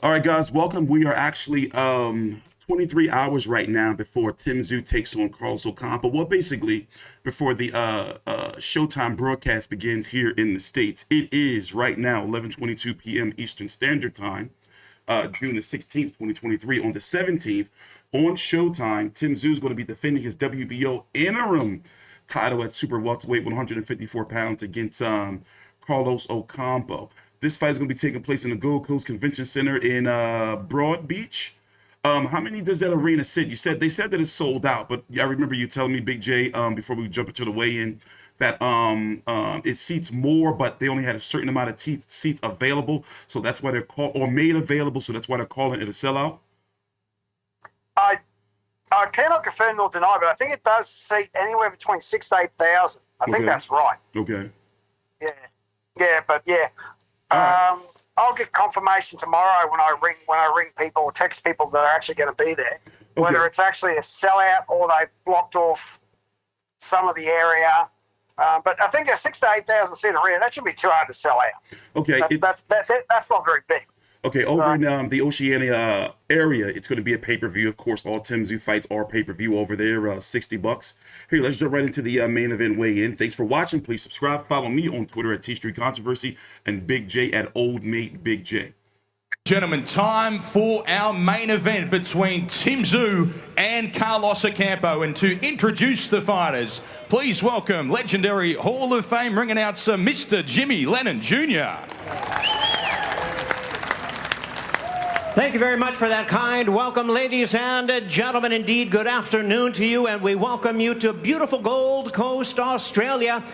All right, guys, welcome. We are actually 23 hours right now before Tszyu takes on Carlos Ocampo. Well, basically, before the Showtime broadcast begins here in the States. It is right now 11:22 p.m. Eastern Standard Time, June the 16th, 2023. On the 17th, on Showtime, Tszyu is going to be defending his WBO interim title at super welterweight, 154 pounds against Carlos Ocampo. This fight is going to be taking place in the Gold Coast Convention Center in Broad Beach. How many does that arena sit? They said that it's sold out, but I remember you telling me, Big J, before we jump into the weigh-in, that it seats more, but they only had a certain amount of seats available, so that's why they're called or made available. So that's why they're calling it a sellout. I I cannot confirm nor deny, but I think it does seat anywhere between 6,000 to 8,000. I think that's right. Okay. Yeah. I'll get confirmation tomorrow when I ring people or text people that are actually going to be there, whether it's actually a sellout or they've blocked off some of the area. But I think a 6,000 to 8,000 seat arena, that should be too hard to sell out. Okay, that's not very big. Okay, over in the Oceania area, it's going to be a pay-per-view. Of course, all Tszyu fights are pay-per-view over there, $60. Here, let's jump right into the main event weigh-in. Thanks for watching. Please subscribe. Follow me on Twitter at TstreeT Controversy and Big J at Old Mate Big J. Gentlemen, time for our main event between Tszyu and Carlos Ocampo. And to introduce the fighters, please welcome legendary Hall of Fame ring announcer, Mr. Jimmy Lennon Jr. Thank you very much for that kind welcome, ladies and gentlemen. Indeed, good afternoon to you, and we welcome you to beautiful Gold Coast, Australia,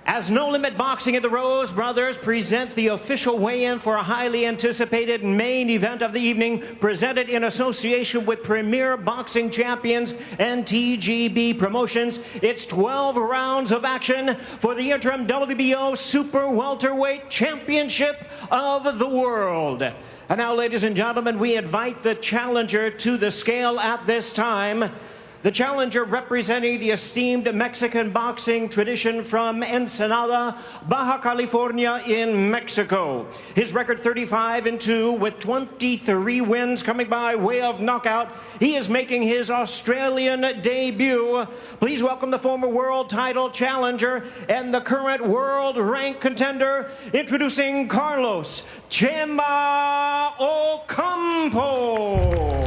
as No Limit Boxing and the Rose Brothers present the official weigh-in for a highly anticipated main event of the evening, presented in association with Premier Boxing Champions and TGB Promotions. It's 12 rounds of action for the interim WBO Super Welterweight Championship of the World. And now, ladies and gentlemen, we invite the challenger to the scale at this time. The challenger representing the esteemed Mexican boxing tradition from Ensenada, Baja California in Mexico. His record 35-2 with 23 wins coming by way of knockout. He is making his Australian debut. Please welcome the former world title challenger and the current world rank contender, introducing Carlos Chema Ocampo.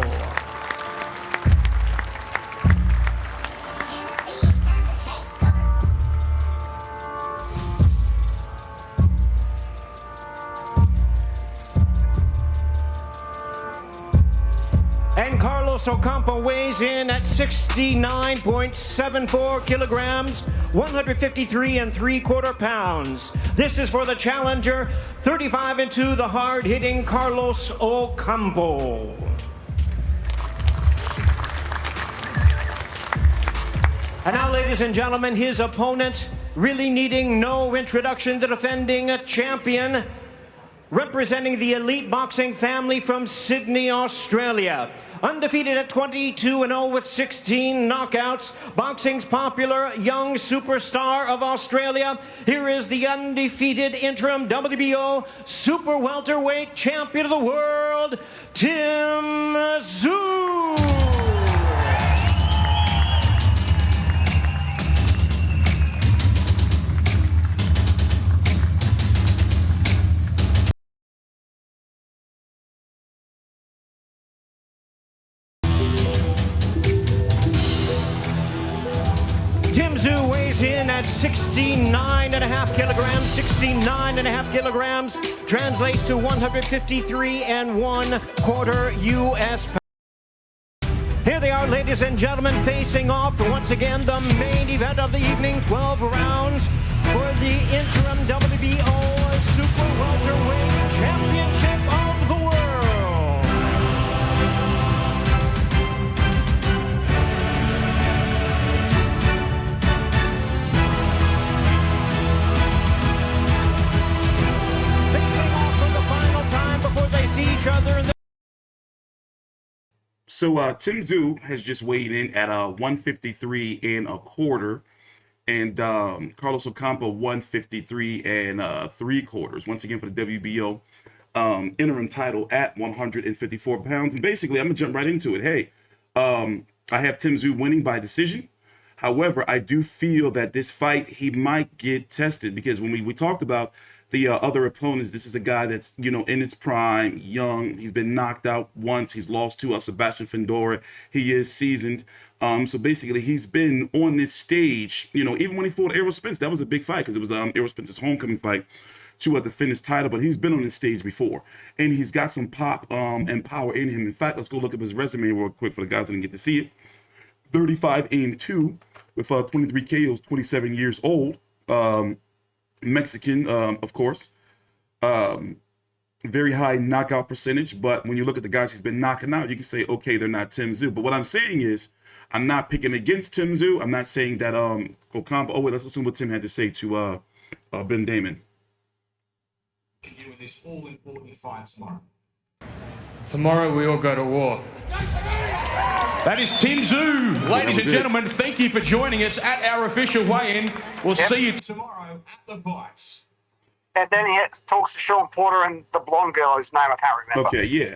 And Carlos Ocampo weighs in at 69.74 kilograms, 153 3/4 pounds. This is for the challenger, 35-2, the hard-hitting Carlos Ocampo. And now, ladies and gentlemen, his opponent, really needing no introduction, the defending champion, representing the elite boxing family from Sydney, Australia. Undefeated at 22-0 with 16 knockouts. Boxing's popular young superstar of Australia. Here is the undefeated interim WBO Super Welterweight Champion of the World, Tszyu. Tszyu weighs in at 69.5 kilograms. 69.5 kilograms translates to 153 1/4 U.S. pounds. Here they are, ladies and gentlemen, facing off once again the main event of the evening. 12 rounds for the interim WBO Super Welterweight Championship of the World. Each other in the So Tszyu has just weighed in at 153 1/4, and Carlos Ocampo 153 3/4. Once again for the WBO interim title at 154 pounds. And basically, I'm gonna jump right into it. Hey, I have Tszyu winning by decision. However, I do feel that this fight, he might get tested, because when we talked about the other opponents, this is a guy that's, you know, in his prime, young. He's been knocked out once. He's lost to Sebastian Fundora. He is seasoned. So basically, he's been on this stage, you know, even when he fought Errol Spence, that was a big fight, because it was Errol Spence's homecoming fight to defend his title, but he's been on this stage before, and he's got some pop and power in him. In fact, let's go look up his resume real quick for the guys that didn't get to see it. 35-2 with 23 KOs, 27 years old. Mexican, of course. Very high knockout percentage, but when you look at the guys he's been knocking out, you can say, okay, they're not Tszyu. But what I'm saying is, I'm not picking against Tszyu. I'm not saying that Ocampo. Oh wait, let's listen to what Tim had to say to Ben Damon. Continue this all-important fight tomorrow. Tomorrow we all go to war. That is Tszyu. Ladies and gentlemen, thank you for joining us at our official weigh-in. We'll see you Tomorrow at the fights. And then he talks to Sean Porter and the blonde girl whose name I can't remember. Okay, yeah.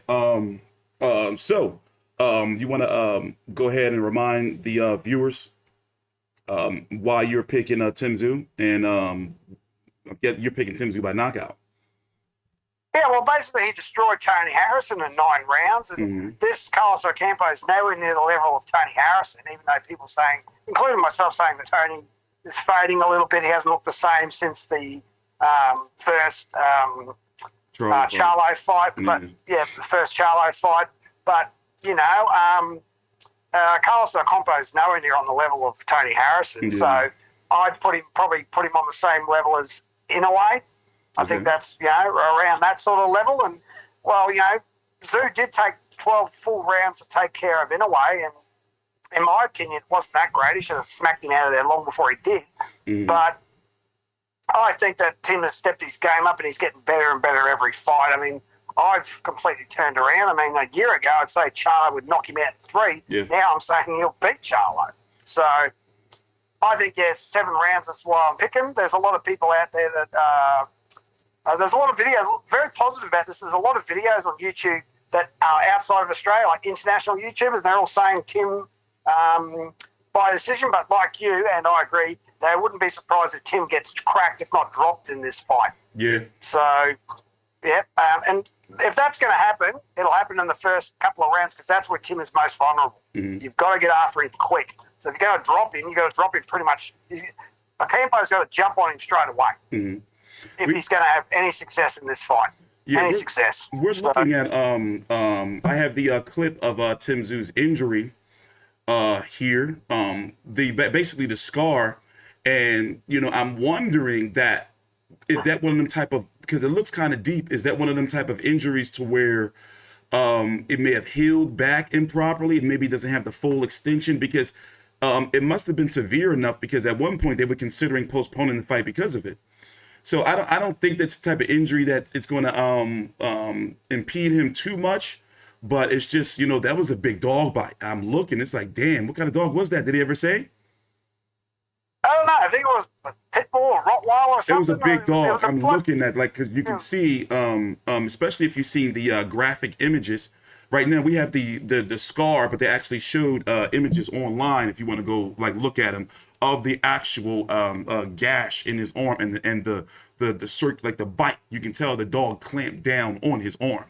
So you want to go ahead and remind the viewers why you're picking Tszyu, and you're picking Tszyu by knockout. Yeah, well, basically he destroyed Tony Harrison in 9 rounds, and this Carlos Ocampo is nowhere near the level of Tony Harrison, even though people saying, including myself, saying that Tony is fading a little bit. He hasn't looked the same since the first Charlo fight, but the first Charlo fight. But you know, Carlos Ocampo is nowhere near on the level of Tony Harrison, so I'd probably put him on the same level as Inoue. I think that's, you know, around that sort of level. And, well, you know, Tszyu did take 12 full rounds to take care of Inoue, and in my opinion, it wasn't that great. He should have smacked him out of there long before he did. But I think that Tim has stepped his game up, and he's getting better and better every fight. I mean, I've completely turned around. I mean, a year ago, I'd say Charlo would knock him out in 3. Yeah. Now I'm saying he'll beat Charlo. So I think, yes, 7 rounds, that's why I'm picking. There's a lot of people out there that there's a lot of videos, very positive about this. There's a lot of videos on YouTube that are outside of Australia, like international YouTubers, and they're all saying Tim by decision. But like you, and I agree, they wouldn't be surprised if Tim gets cracked, if not dropped, in this fight. Yeah. So, yeah. And if that's going to happen, it'll happen in the first couple of rounds, because that's where Tim is most vulnerable. You've got to get after him quick. So if you're going to drop him, you've got to drop him pretty much. Ocampo's got to jump on him straight away. If he's going to have any success in this fight. Any success. We're looking at, I have the clip of Tszyu's injury here, basically the scar, and, you know, I'm wondering that, is that one of them type of, because it looks kind of deep, is that one of them type of injuries to where it may have healed back improperly, and maybe doesn't have the full extension, because it must have been severe enough, because at one point they were considering postponing the fight because of it. So I don't think that's the type of injury that it's going to impede him too much, but it's just, you know, that was a big dog bite. I'm looking, it's like, damn, what kind of dog was that? Did he ever say? I don't know. I think it was a pit bull or Rottweiler or something. It was a big dog. I'm looking at, like, because you can see, especially if you've seen the graphic images. Right now we have the scar, but they actually showed images online, if you want to go like look at them, of the actual gash in his arm, and the like the bite. You can tell the dog clamped down on his arm.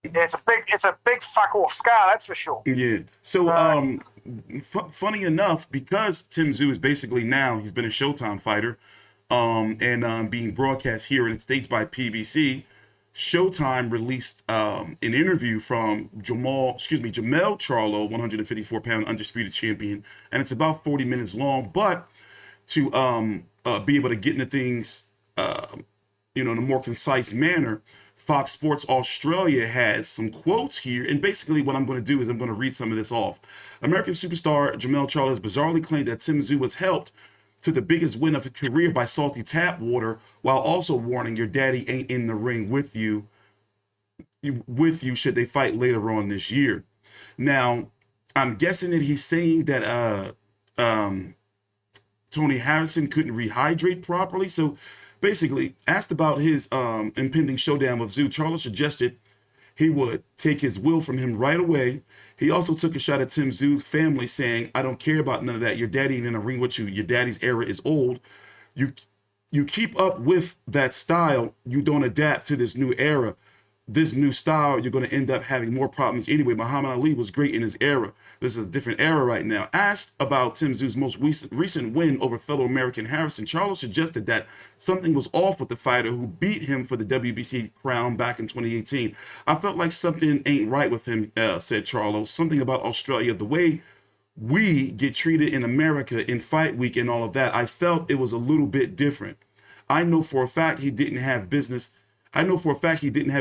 Yeah, it's a big fuck off scar, that's for sure. Yeah. So funny enough, because Tszyu is basically now, he's been a Showtime fighter, and being broadcast here in the States by PBC. Showtime released an interview from Jermell Charlo, 154-pound undisputed champion, and it's about 40 minutes long. But to be able to get into things, in a more concise manner, Fox Sports Australia has some quotes here, and basically what I'm going to do is I'm going to read some of this off. American superstar Jermell Charlo has bizarrely claimed that Tszyu was helped to the biggest win of his career by salty tap water, while also warning your daddy ain't in the ring with you should they fight later on this year. Now, I'm guessing that he's saying that Tony Harrison couldn't rehydrate properly. So Basically, asked about his impending showdown with Tszyu, Charlo suggested he would take his will from him right away. He also took a shot at Tszyu family, saying, "I don't care about none of that. Your daddy ain't in a ring with you. Your daddy's era is old. You keep up with that style. You don't adapt to this new era. This new style, you're going to end up having more problems anyway. Muhammad Ali was great in his era. This is a different era right now." Asked about Tszyu's most recent win over fellow American Harrison, Charlo suggested that something was off with the fighter who beat him for the WBC crown back in 2018. "I felt like something ain't right with him," said Charlo. "Something about Australia, the way we get treated in America in fight week and all of that. I felt it was a little bit different. I know for a fact he didn't have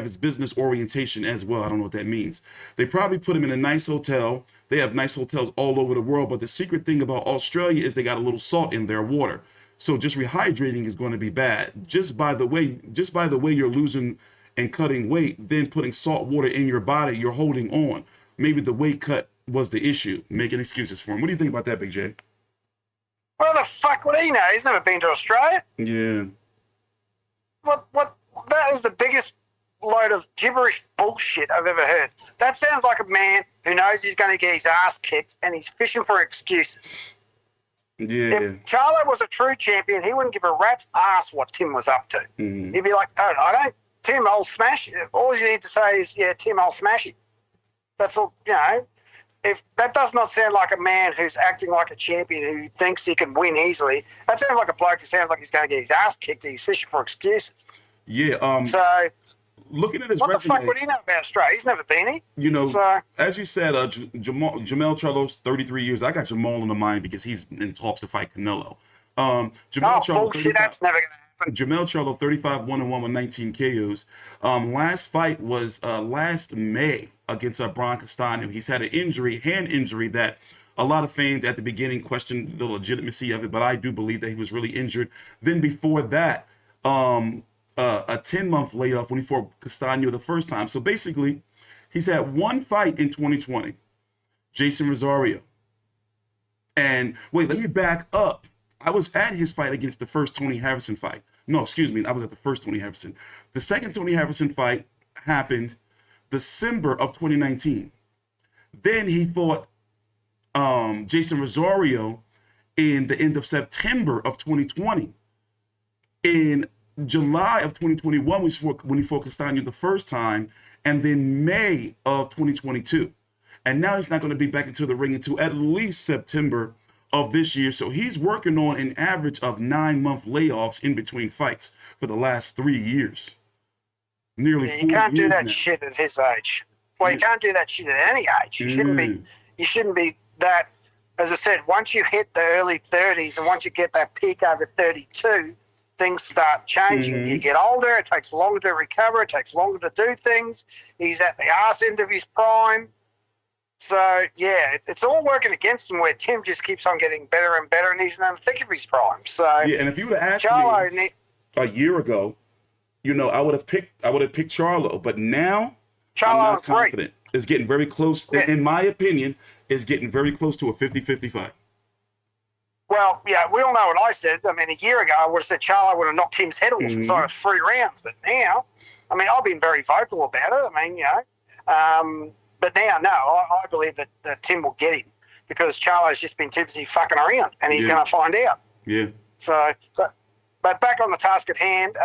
his business orientation as well." I don't know what that means. "They probably put him in a nice hotel. They have nice hotels all over the world, but the secret thing about Australia is they got a little salt in their water. So just rehydrating is going to be bad. Just by the way you're losing and cutting weight, then putting salt water in your body, you're holding on. Maybe the weight cut was the issue." Making excuses for him. What do you think about that, Big J? Well, the fuck would he know? He's never been to Australia. Yeah. What? That is the biggest load of gibberish bullshit I've ever heard. That sounds like a man who knows he's going to get his ass kicked and he's fishing for excuses. Yeah. If Charlo was a true champion, he wouldn't give a rat's ass what Tim was up to. Mm-hmm. He'd be like, "Oh, I don't. Tim, I'll smash it." All you need to say is, "Yeah, Tim, I'll smash it." That's all. If that does not sound like a man who's acting like a champion who thinks he can win easily, that sounds like a bloke who sounds like he's going to get his ass kicked and he's fishing for excuses. Yeah. So, looking at his what resume, the fuck would he know about Australia? He's never been here. As you said, Jermell Charlo's 33 years. I got Jermell in the mind because he's in talks to fight Canelo. Bullshit, that's never going to happen. Jermell Charlo, 35-1-1 with 19 KOs. Last fight was last May against Brian Castano. He's had an hand injury that a lot of fans at the beginning questioned the legitimacy of it, but I do believe that he was really injured. Then before that, a 10-month layoff when he fought Castano the first time. So basically, he's had one fight in 2020, Jason Rosario. And wait, let me back up. I was at his fight against the first Tony Harrison fight. No, excuse me, I was at the first Tony Harrison. The second Tony Harrison fight happened December of 2019. Then he fought Jason Rosario in the end of September of 2020. In July of 2021, when he fought Castano the first time, and then May of 2022. And now he's not going to be back into the ring until at least September of this year. So he's working on an average of 9-month layoffs in between fights for the last 3 years. Nearly 4 years. You can't do that now. shit at his age. Well, you can't do that shit at any age. You shouldn't be that. As I said, once you hit the early 30s and once you get that peak over 32, things start changing. Mm-hmm. You get older, it takes longer to recover, it takes longer to do things. He's at the arse end of his prime. So, yeah, it's all working against him where Tim just keeps on getting better and better and he's in the thick of his prime. So, yeah, and if you would have asked me a year ago, I would have picked Charlo, but now I'm not confident. It's getting very close, in my opinion, it's getting very close to a 50-50 fight. Well, yeah, we all know what I said. I mean, a year ago, I would have said Charlo would have knocked Tim's head off inside of 3 rounds. But now, I mean, I've been very vocal about it. I mean, but now, no, I believe that Tim will get him because Charlo's just been too busy fucking around and he's going to find out. Yeah. So, but back on the task at hand,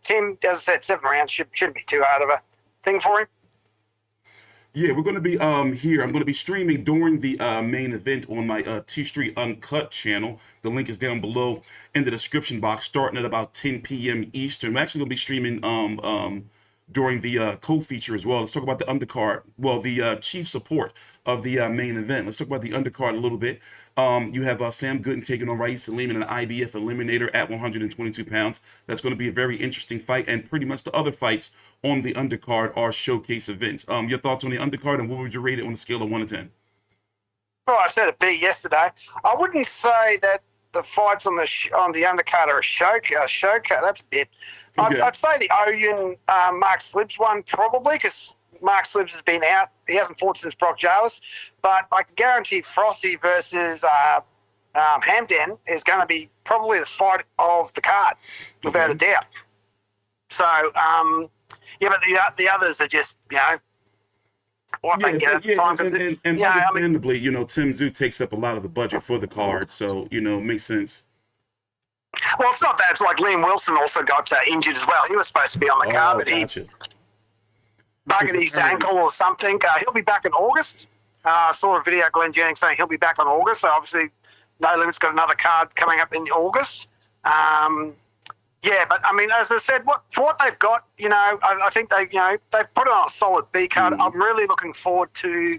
Tim, as I said, 7 rounds shouldn't be too hard of a thing for him. Yeah, we're going to be here. I'm going to be streaming during the main event on my TstreeT Uncut channel. The link is down below in the description box, starting at about 10 p.m. Eastern. I'm actually going to be streaming during the co-feature as well. Let's talk about the undercard. Well, the chief support of the main event. Let's talk about the undercard a little bit. You have Sam Gooden taking on Raees Salim in an IBF eliminator at 122 pounds. That's going to be a very interesting fight, and pretty much the other fights on the undercard are showcase events. Your thoughts on the undercard, and what would you rate it on a scale of 1 to 10? Well, I said a B yesterday. I wouldn't say that the fights on the undercard are a showcase. That's a bit. Okay. I'd say the Oyen Mark Slibbs one probably because Mark Slibbs has been out. He hasn't fought since Brock Jarvis. But I can guarantee Frosty versus Hamden is going to be probably the fight of the card, without a doubt. So, yeah, but the others are just, what they can get at the time. And understandably, Tszyu takes up a lot of the budget for the card, so, makes sense. Well, it's not that. It's like Liam Wilson also got injured as well. He was supposed to be on the card, but he buggered his ankle or something. He'll be back in August. I saw a video of Glenn Jennings saying he'll be back in August, so obviously No Limit's got another card coming up in August. Yeah, but I mean, as I said, for what they've got, I think they've put it on a solid B card. I'm really looking forward to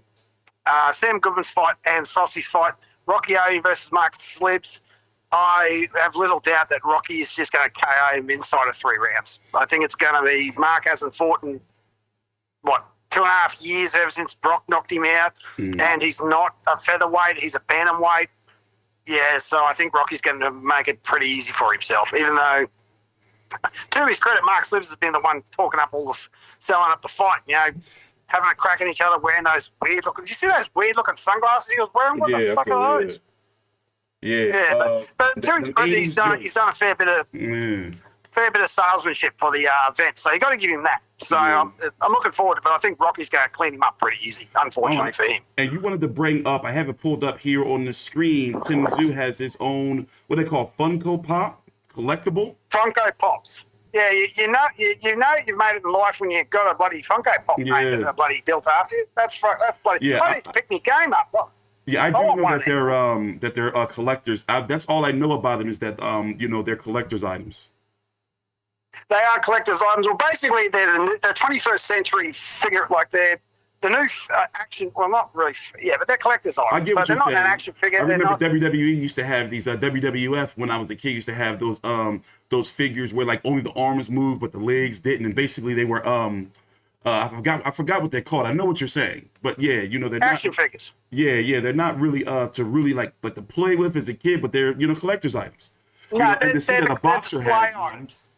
Sam Goodman's fight and Frosty's fight. Rocky O versus Mark Slibbs. I have little doubt that Rocky is just going to KO him inside of 3 rounds. I think it's going to be Mark hasn't fought in 2.5 years ever since Brock knocked him out, and he's not a featherweight; he's a bantamweight. Yeah, so I think Rocky's going to make it pretty easy for himself, even though, to his credit, Mark Slibbs has been the one talking up selling up the fight, having a crack at each other, wearing those weird looking, did you see those weird looking sunglasses he was wearing? What the fuck are those? Yeah. But to his credit, he's done a fair bit of salesmanship for the event, so you got to give him that. So I'm looking forward to it, but I think Rocky's going to clean him up pretty easy, unfortunately for him. And you wanted to bring up, I have it pulled up here on the screen, Tszyu has his own, what they call Funko Pop collectible? Funko Pops. Yeah, you know you've made it in life when you got a bloody Funko Pop named a bloody built after you. That's bloody. Yeah, I need to pick my game up. What? Yeah, I do know that they're collectors. That's all I know about them is that they're collectors items. They are collector's items. Well, basically, they're the 21st century figure, like they're the new action. Well, not really, but they're collector's items. So they're not an action figure. I remember WWE used to have these WWF when I was a kid. Used to have those figures where like only the arms moved but the legs didn't, and basically they were I forgot what they're called. I know what you're saying, but yeah, they're action figures. Yeah, they're not really to really like to play with as a kid, but they're collector's items. No, and to see that a boxer has items.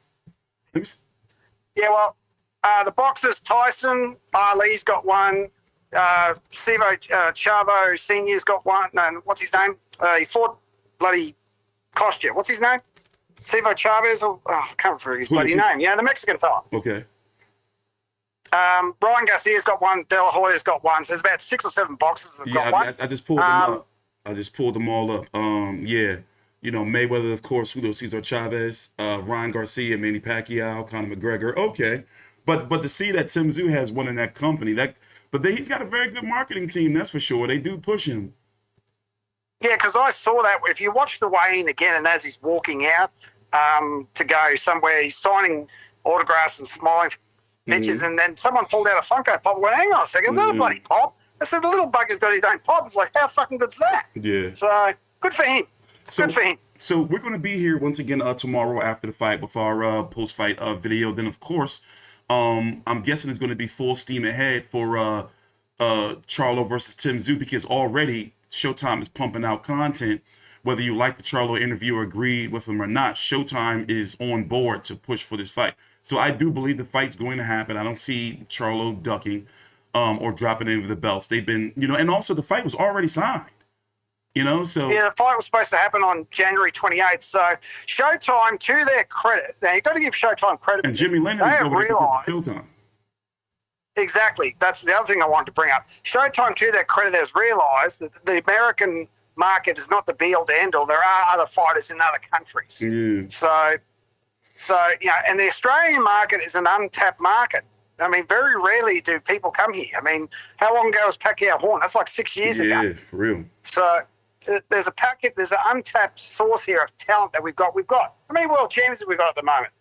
Yeah, well, the boxers, Tyson, Ali's got one. Tszyu Chavo Senior's got one. No, what's his name? He fought bloody Kostya. What's his name? Tszyu Chavez? I can't remember his bloody name. Yeah, the Mexican fella. Okay. Ryan Garcia's got one. De La Hoya's got one. So there's about 6 or 7 boxers that got one. I just pulled them up. I just pulled them all up. Mayweather, of course, Julio Cesar Chavez, Ryan Garcia, Manny Pacquiao, Conor McGregor. Okay, but to see that Tszyu has one in that company, he's got a very good marketing team. That's for sure. They do push him. Yeah, because I saw that. If you watch the weigh-in again, and as he's walking out to go somewhere, he's signing autographs and smiling pictures, and then someone pulled out a Funko Pop. Went, hang on a second, is that a bloody pop? I said, the little bugger's got his own pop. It's like, how fucking good's that? Yeah. So good for him. Good for him. So we're going to be here once again tomorrow after the fight with our post-fight video. Then, of course, I'm guessing it's going to be full steam ahead for Charlo versus Tszyu, because already Showtime is pumping out content. Whether you like the Charlo interview or agreed with him or not, Showtime is on board to push for this fight. So I do believe the fight's going to happen. I don't see Charlo ducking or dropping any of the belts. They've been, and also the fight was already signed. So yeah, the fight was supposed to happen on January 28th. So Showtime, to their credit, now you've got to give Showtime credit. And Jimmy Lennon is over there to time. Exactly. That's the other thing I wanted to bring up. Showtime, to their credit, has realised that the American market is not the be-all to end-all. There are other fighters in other countries. Yeah. So and the Australian market is an untapped market. I mean, very rarely do people come here. I mean, how long ago was Pacquiao Horn? That's like 6 years ago. Yeah, for real. So there's an untapped source here of talent that we've got. How many world champions have we got at the moment?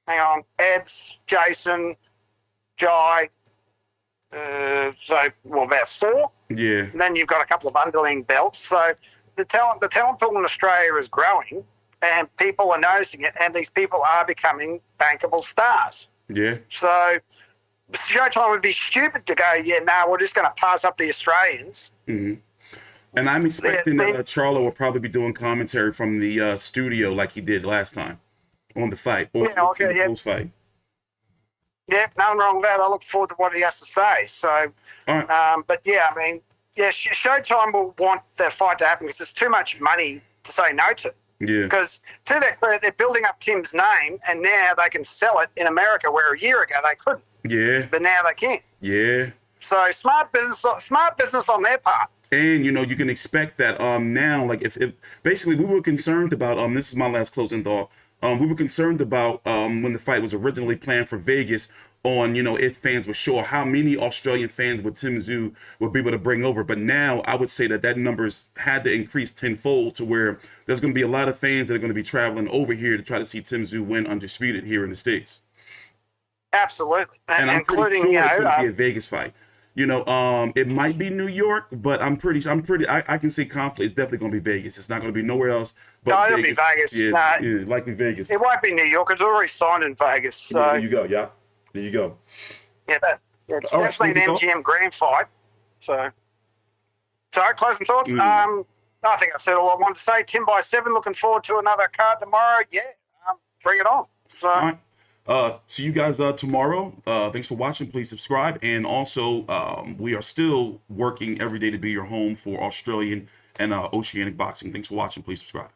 Hang on. Eds, Jason, Jai. About 4. Yeah. And then you've got a couple of underling belts. So the talent pool in Australia is growing, and people are noticing it, and these people are becoming bankable stars. Yeah. So Showtime would be stupid to go, we're just going to pass up the Australians. Mm-hmm. And I'm expecting Charlo will probably be doing commentary from the studio like he did last time on the fight. Or post-fight. Yeah, nothing wrong with that. I look forward to what he has to say. So, all right. but yeah, I mean, yeah, Showtime will want the fight to happen because there's too much money to say no to. Yeah. Because to their credit, they're building up Tim's name, and now they can sell it in America, where a year ago they couldn't. Yeah. But now they can. Yeah. So smart business on their part. And you know, you can expect that now, like if basically we were concerned about this is my last closing thought. We were concerned about when the fight was originally planned for Vegas on, you know, if fans were sure how many Australian fans would Tszyu would be able to bring over. But now I would say that numbers had to increase tenfold to where there's going to be a lot of fans that are going to be traveling over here to try to see Tszyu win undisputed here in the States. Absolutely. And I'm including, pretty sure you it know, could be a Vegas fight. You know, it might be New York, but I can say confidently it's definitely going to be Vegas. It's not going to be nowhere else but no, Vegas. It'll be Vegas. Yeah, Nah, yeah, likely Vegas. it won't be New York. It's already signed in Vegas. So, Yeah, there you go. Yeah, there you go. yeah, it's All right, definitely an closing MGM grand fight. So closing thoughts. Mm. I think I've said all I wanted to say. Tim by 7, looking forward to another card tomorrow. Yeah, bring it on. So, All right. See you guys tomorrow. Thanks for watching. Please subscribe. And also, we are still working every day to be your home for Australian and Oceanic boxing. Thanks for watching. Please subscribe.